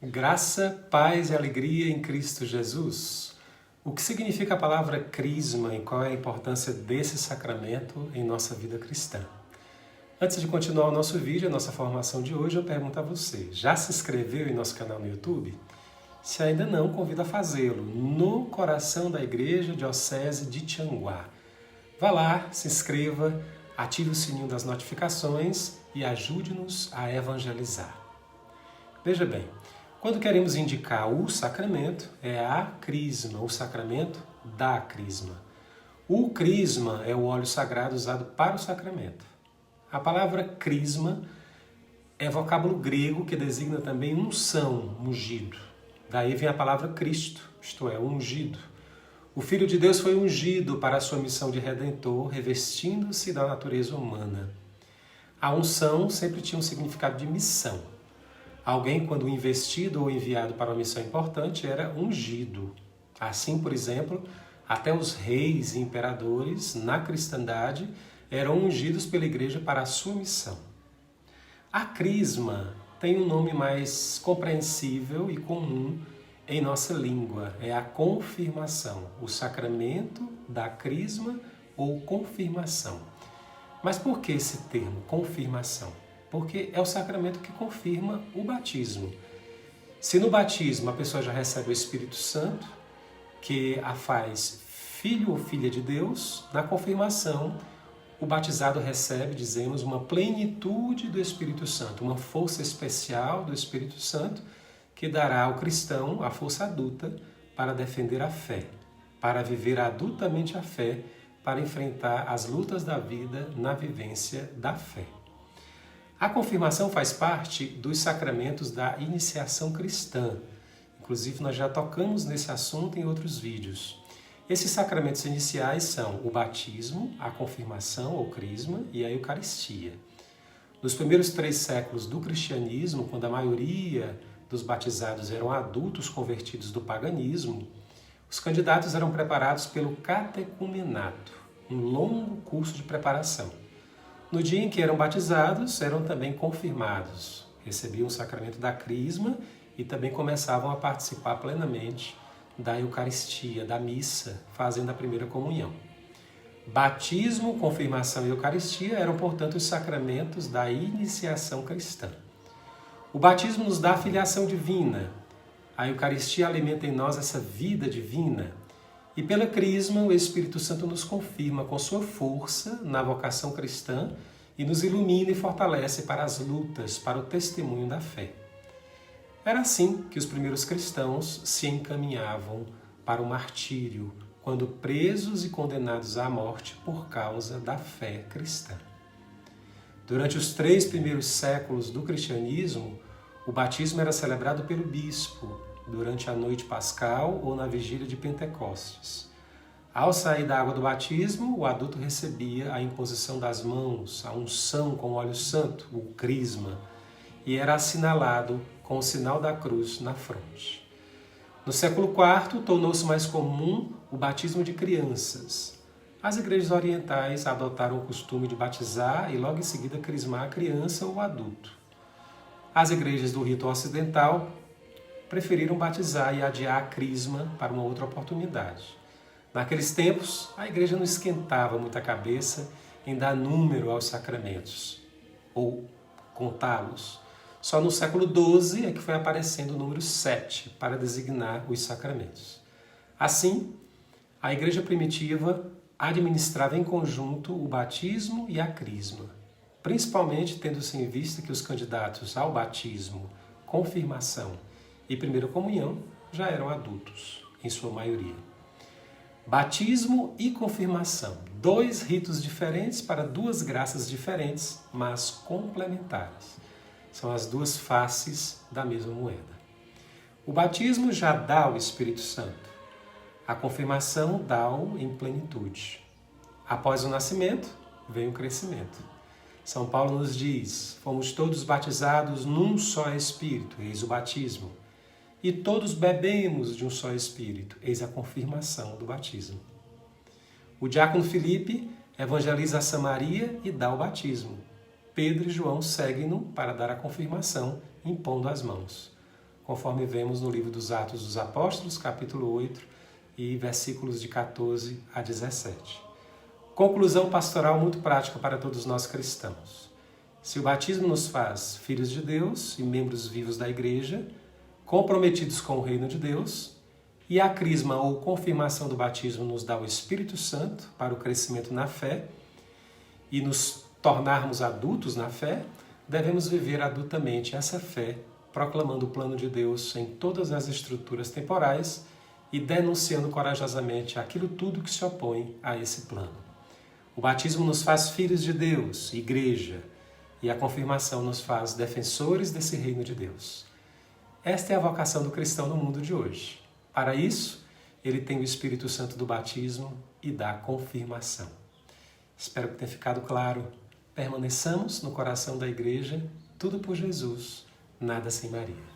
Graça, paz e alegria em Cristo Jesus. O que significa a palavra crisma e qual é a importância desse sacramento em nossa vida cristã? Antes de continuar o nosso vídeo, a nossa formação de hoje, eu pergunto a você, já se inscreveu em nosso canal no YouTube? Se ainda não, convido a fazê-lo, no coração da Igreja Diocese de Tianguá. Vá lá, se inscreva, ative o sininho das notificações e ajude-nos a evangelizar. Veja bem, quando queremos indicar o sacramento, é a crisma, o sacramento da crisma. O crisma é o óleo sagrado usado para o sacramento. A palavra crisma é vocábulo grego que designa também unção, ungido. Daí vem a palavra Cristo, isto é, ungido. O Filho de Deus foi ungido para a sua missão de redentor, revestindo-se da natureza humana. A unção sempre tinha um significado de missão. Alguém, quando investido ou enviado para uma missão importante, era ungido. Assim, por exemplo, até os reis e imperadores, na cristandade, eram ungidos pela igreja para a sua missão. A crisma tem um nome mais compreensível e comum em nossa língua. É a confirmação, o sacramento da crisma ou confirmação. Mas por que esse termo, confirmação? Porque é o sacramento que confirma o batismo. Se no batismo a pessoa já recebe o Espírito Santo, que a faz filho ou filha de Deus, na confirmação o batizado recebe, dizemos, uma plenitude do Espírito Santo, uma força especial do Espírito Santo que dará ao cristão a força adulta para defender a fé, para viver adultamente a fé, para enfrentar as lutas da vida na vivência da fé. A confirmação faz parte dos sacramentos da iniciação cristã. Inclusive, nós já tocamos nesse assunto em outros vídeos. Esses sacramentos iniciais são o batismo, a confirmação ou crisma e a Eucaristia. Nos primeiros 3 séculos do cristianismo, quando a maioria dos batizados eram adultos convertidos do paganismo, os candidatos eram preparados pelo catecumenato, um longo curso de preparação. No dia em que eram batizados, eram também confirmados, recebiam o sacramento da crisma e também começavam a participar plenamente da Eucaristia, da missa, fazendo a primeira comunhão. Batismo, confirmação e Eucaristia eram, portanto, os sacramentos da iniciação cristã. O batismo nos dá a filiação divina, a Eucaristia alimenta em nós essa vida divina, e pela crisma, o Espírito Santo nos confirma com sua força na vocação cristã e nos ilumina e fortalece para as lutas, para o testemunho da fé. Era assim que os primeiros cristãos se encaminhavam para o martírio, quando presos e condenados à morte por causa da fé cristã. Durante os 3 primeiros séculos do cristianismo, o batismo era celebrado pelo bispo, durante a noite pascal ou na vigília de Pentecostes. Ao sair da água do batismo, o adulto recebia a imposição das mãos, a unção com óleo santo, o crisma, e era assinalado com o sinal da cruz na fronte. No século IV, tornou-se mais comum o batismo de crianças. As igrejas orientais adotaram o costume de batizar e logo em seguida crismar a criança ou o adulto. As igrejas do rito ocidental preferiram batizar e adiar a crisma para uma outra oportunidade. Naqueles tempos, a igreja não esquentava muita cabeça em dar número aos sacramentos, ou contá-los. Só no século XII é que foi aparecendo o número 7 para designar os sacramentos. Assim, a igreja primitiva administrava em conjunto o batismo e a crisma, principalmente tendo-se em vista que os candidatos ao batismo, confirmação e primeira comunhão já eram adultos, em sua maioria. Batismo e confirmação, 2 ritos diferentes para 2 graças diferentes, mas complementares. São as 2 faces da mesma moeda. O batismo já dá o Espírito Santo. A confirmação dá-o em plenitude. Após o nascimento, vem o crescimento. São Paulo nos diz, fomos todos batizados num só Espírito, eis o batismo. E todos bebemos de um só Espírito, eis a confirmação do batismo. O diácono Filipe evangeliza a Samaria e dá o batismo. Pedro e João seguem-no para dar a confirmação, impondo as mãos. conforme vemos no livro dos Atos dos Apóstolos, capítulo 8, e versículos de 14 a 17. Conclusão pastoral muito prática para todos nós cristãos. Se o batismo nos faz filhos de Deus e membros vivos da Igreja, comprometidos com o reino de Deus, e a crisma ou confirmação do batismo nos dá o Espírito Santo para o crescimento na fé e nos tornarmos adultos na fé, devemos viver adultamente essa fé, proclamando o plano de Deus em todas as estruturas temporais e denunciando corajosamente aquilo tudo que se opõe a esse plano. O batismo nos faz filhos de Deus, igreja, e a confirmação nos faz defensores desse reino de Deus. Esta é a vocação do cristão no mundo de hoje. Para isso, ele tem o Espírito Santo do batismo e da confirmação. Espero que tenha ficado claro. Permaneçamos no coração da igreja, tudo por Jesus, nada sem Maria.